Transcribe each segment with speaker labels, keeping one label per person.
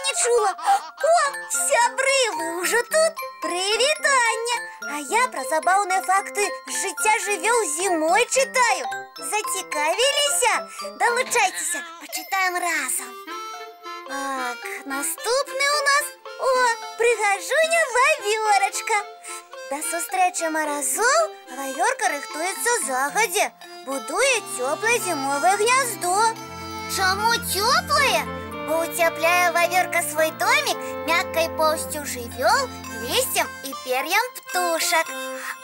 Speaker 1: не чула. О, сябры, вы уже тут? Привітання! А я про забавные факты з життя жывёл зимой читаю. Зацікавіліся? Долучайтеся, почитаем разом. Так, наступний у нас... О, пригажуня Вавёрочка. До зустрічі морозов Вавёрка рихтується загоді. Будує тепле зимове гнездо. Чому тепле? Бо утепляє Вавёрка свой домик мягкой полостью живёл, листьем и перьям птушек.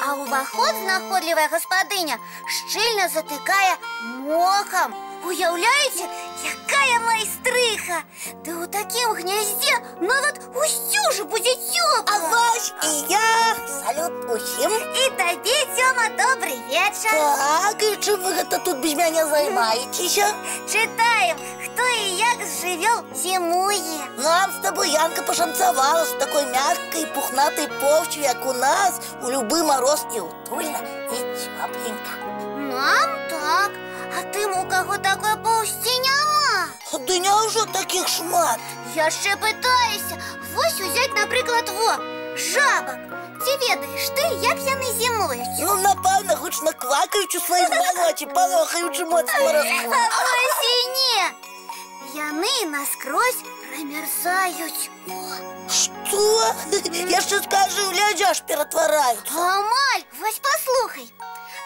Speaker 1: А уваход знаходлівая гаспадыня щільно затыкае мохом. Уяўляеце, якая майстрыха! Да у такім гнязде нават усю будзе цёпла.
Speaker 2: А вось і я! Салют усім!
Speaker 1: І табе, Тёма, добрый вечар!
Speaker 2: Так, і чым вы гэта тут без мяне займаецеся?
Speaker 1: Читаем, хто і як з жывёл зімуе.
Speaker 2: Нам з тобой Янка пашанцавала з такой мягкай пухнатай поўсцю, як у нас, у любы мороз і утульна, і цёпленька.
Speaker 1: Нам так, а тым, у каго такой поўсці няма.
Speaker 2: Ды няўжо такіх шмат?
Speaker 1: Яшчэ пытаюся. Вось узяць, напрыклад, жабак. Ці ведаеш ты, як яны зімуюць?
Speaker 2: Ну, напэўна, гучна квакаючы у сваім балоце, палохаючы моцны Москву.
Speaker 1: А вось і не. Яны наскрозь прамярзаюць.
Speaker 2: Што? Яшчэ скажы, у лядзяж ператвараюць.
Speaker 1: Амаль, вось паслухай.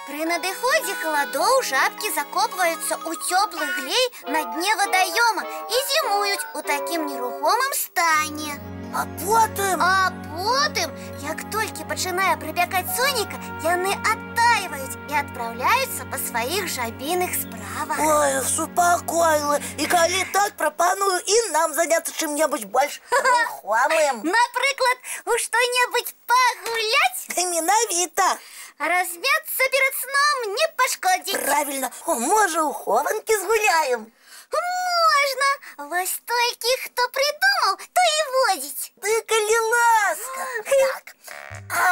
Speaker 1: Пры надыходзе халадоў жабкі закопваюцца ў цёплы глей на дне вадаёма і зімуюць у такім нерухомым стане.
Speaker 2: А потым, як толькі пачынае прыпякаць сонейка, яны адтайваюць і адпраўляюцца па сваіх жабіных справах. Ой, супакоіла. І калі так, прапаную і нам заняцца чым-небудзь больш рухомым. Напрыклад, у што-небудзь пагуляць? Менавіта. Размяцца перад сном не пашкодзіць. Правильно. Можа, у хованкі згуляем? Можна. Вось толькі хто придумаў, то і водзіць. Ты, калі ласка. Так,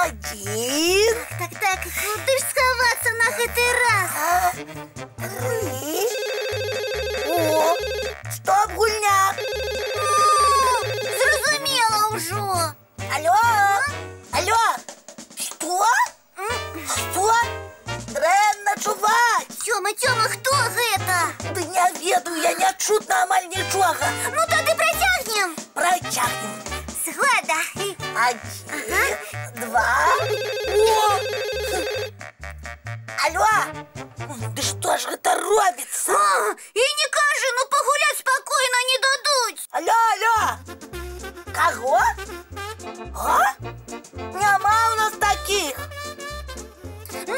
Speaker 2: один. Так, куды ж схавацца на гэты раз? Три. О, стоп, гульня. Зразумела ўжо. Алло. Што? Што? Дрэнна чуваць! Тёма, хто гэта? Ды не ведаю, я не чутна амаль нічога. Ну тады працягнем. Згода. Один, два. О! Алло! Ды што ж гэта робіцца? І не кажы, ну пагуляць спакойна не дадуць. Алло! Каго? Няма у нас такіх. Ну,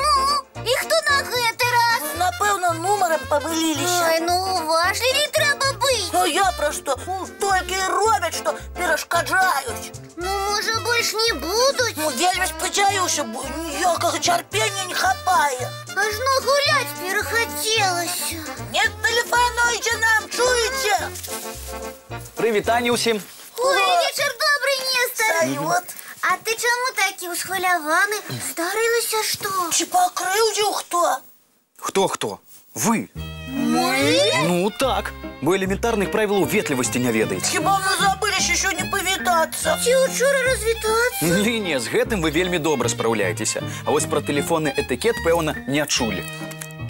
Speaker 2: і хто на гэты раз? Напэўна, нумарам памыліліся. Ой, ну уважлівей трэба быць. Ну я пра што? Толькі і робяць, што перашкаджаюць. Ну, можа, больш не будуць? Ну, вельмі спадзяюся, бо ніякага цярпення не хапае. Ажно гуляць перахацелася. Не тэлефануйце нам, чуеце?
Speaker 3: Прывітанне ўсім.
Speaker 1: Ой, вечар добры, Нестар.
Speaker 2: Салют.
Speaker 1: А ты чаму такі ўсхваляваны? Здарылася што?
Speaker 2: Ці пакрыўдзіў хто?
Speaker 3: Хто? Вы?
Speaker 2: Мы?
Speaker 3: Ну так, бо элементарных правілаў ветлівасці не ведаеце.
Speaker 2: Хіба мы забыліся еще не павітацца?
Speaker 1: Ці учора развітацца?
Speaker 3: Не, з гэтым вы вельмі добра спраўляецеся. А вось пра тэлефонны этыкет, пэўна, не чулі.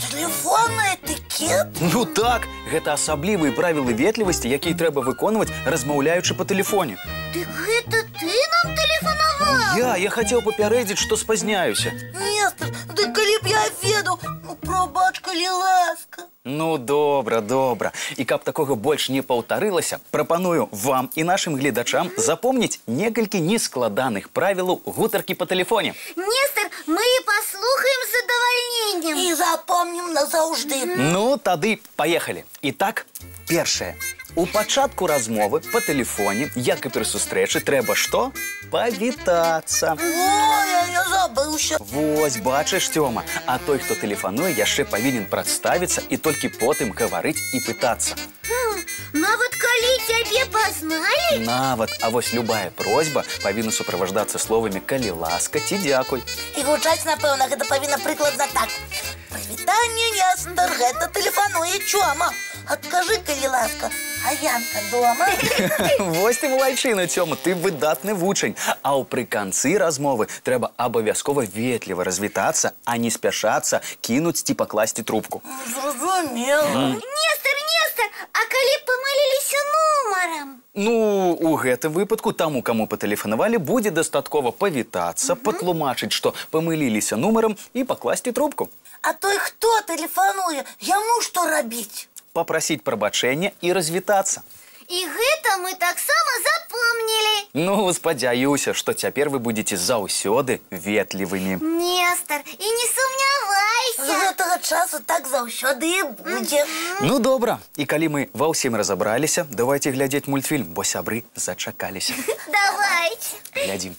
Speaker 2: Тэлефонны этыкет?
Speaker 3: Ну так, гэта асаблівыя правілы ветлівасці, якія трэба выконваць, размаўляючы па тэлефоне.
Speaker 1: Дык гэта ты нам тэлефанаваў?
Speaker 3: Я хацеў папярэдзіць, што спазняюся.
Speaker 2: Нестар, дык калі б я ведаў, ну прабач, калі ласка.
Speaker 3: Ну, добра. І каб такога больш не паўтарылася, прапаную вам і нашым гледачам запомніць некалькі нескладаных правілаў гутаркі па тэлефоне.
Speaker 1: Нестар, мы паслухаем з задавальненнем.
Speaker 2: І запомнім назаўжды.
Speaker 3: Ну, тады паехалі. І так, першае. У пачатку размовы па тэлефоне, як і пры сустрэчы, трэба што? Павітацца.
Speaker 2: Ой, я забыўся.
Speaker 3: Вось, бачыш, Тёма, а той, хто тэлефануе, яшчэ павінен прадставіцца і толькі потым гаварыць і пытацца.
Speaker 1: Нават калі цябе пазналі?
Speaker 3: Нават, а вось любая просьба павінна суправаждацца словамі «калі ласка» ці «дзякуй».
Speaker 2: І гучаць, напэўна, гэта павінна прыкладна так. Прывітанне, Нестар, гэта тэлефануе Тёма. Адкажы, калі ласка, А Янка дома?
Speaker 3: Вось ты малайчына, Цёма, ты выдатны вучань. А ўпрыканцы размовы трэба абавязкова ветліва развітацца, а не спяшацца, кінуць ці пакласці трубку.
Speaker 2: Зразумела.
Speaker 1: Нестор, а калі памыліліся нумарам?
Speaker 3: Ну, у гэтым выпадку таму, каму патэлефанавалі, будзе дастаткова павітацца, патлумачыць, што памыліліся нумарам і пакласці трубку.
Speaker 2: А той, хто тэлефануе, яму што рабіць?
Speaker 3: Папрасіць прабачэння і развітацца.
Speaker 1: І гэта мы таксама запомнілі.
Speaker 3: Ну, спадзяюся, што цяпер вы будзеце заўсёды ветлівымі.
Speaker 1: Нестар, і не сумнявайся.
Speaker 2: З гэтага часу так заўсёды і будзе.
Speaker 3: Ну, добра. І калі мы ва ўсім разабраліся, давайце глядзець мультфільм, бо сябры зачакаліся.
Speaker 1: Давайце.
Speaker 3: Глядзім.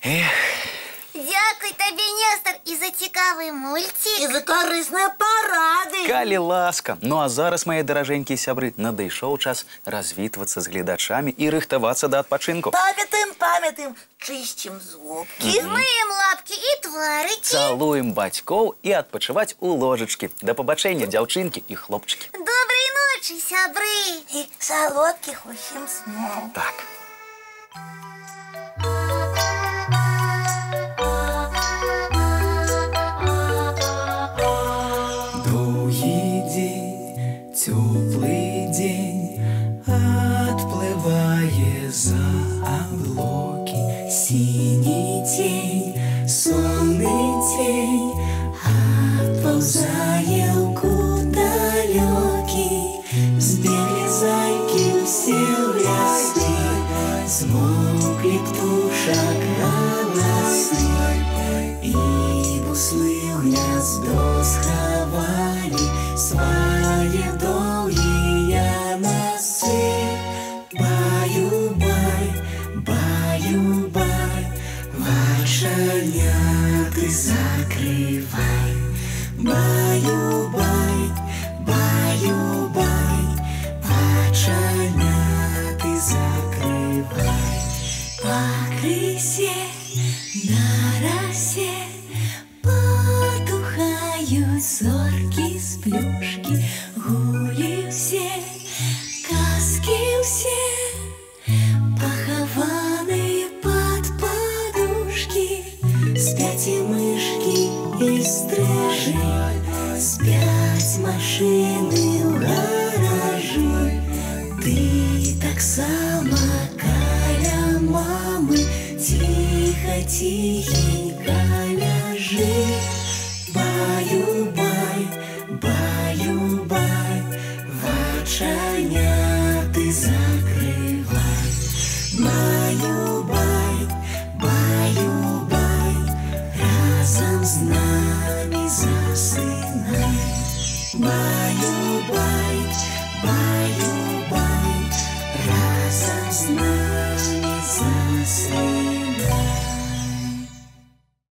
Speaker 3: Эх.
Speaker 1: Дякуй табе, Нестар, і за цікавы мульцік.
Speaker 2: І за карысныя парады.
Speaker 3: Калі ласка. Ну а зараз, мае даражэнькія сябры, надышоў час развітвацца з гледачамі і рыхтавацца да адпачынку.
Speaker 2: Памятаем, чысцім зубкі.
Speaker 1: Мыем лапкі і тварыкі.
Speaker 3: Цалуем бацькоў і адпачываць у ложачкі. Да пабачэння, дзяўчынкі і хлопчыкі.
Speaker 1: Добрай ночы, сябры.
Speaker 2: І салодкіх усім сноў.
Speaker 3: Так.
Speaker 4: Теплый день отплывая за облаки, синий тень, сонный тень отползая в кут далекий. Сбегли зайки все в лесу, смолкли птушек голосы, и буслы в гнездо сховали свои долгие носы. Баю-бай, баю-бай, вальшаняты закрывай. Баю-бай, баю-бай, вальшаняты закрывай. По крысе на росе потухают зорки с плюшки, гули все, каски все, похованные под подушки. Спят и мышки, и стрижи, спят машины в гаражи. Ты так само каля мамы, тихо-тихенько ляжи. Баю-бай, баю-бай, вальшаняты закрывай. Баю-бай, баю-бай, разом с нами засынай. Баю-бай, баю-бай, разом с нами засынай.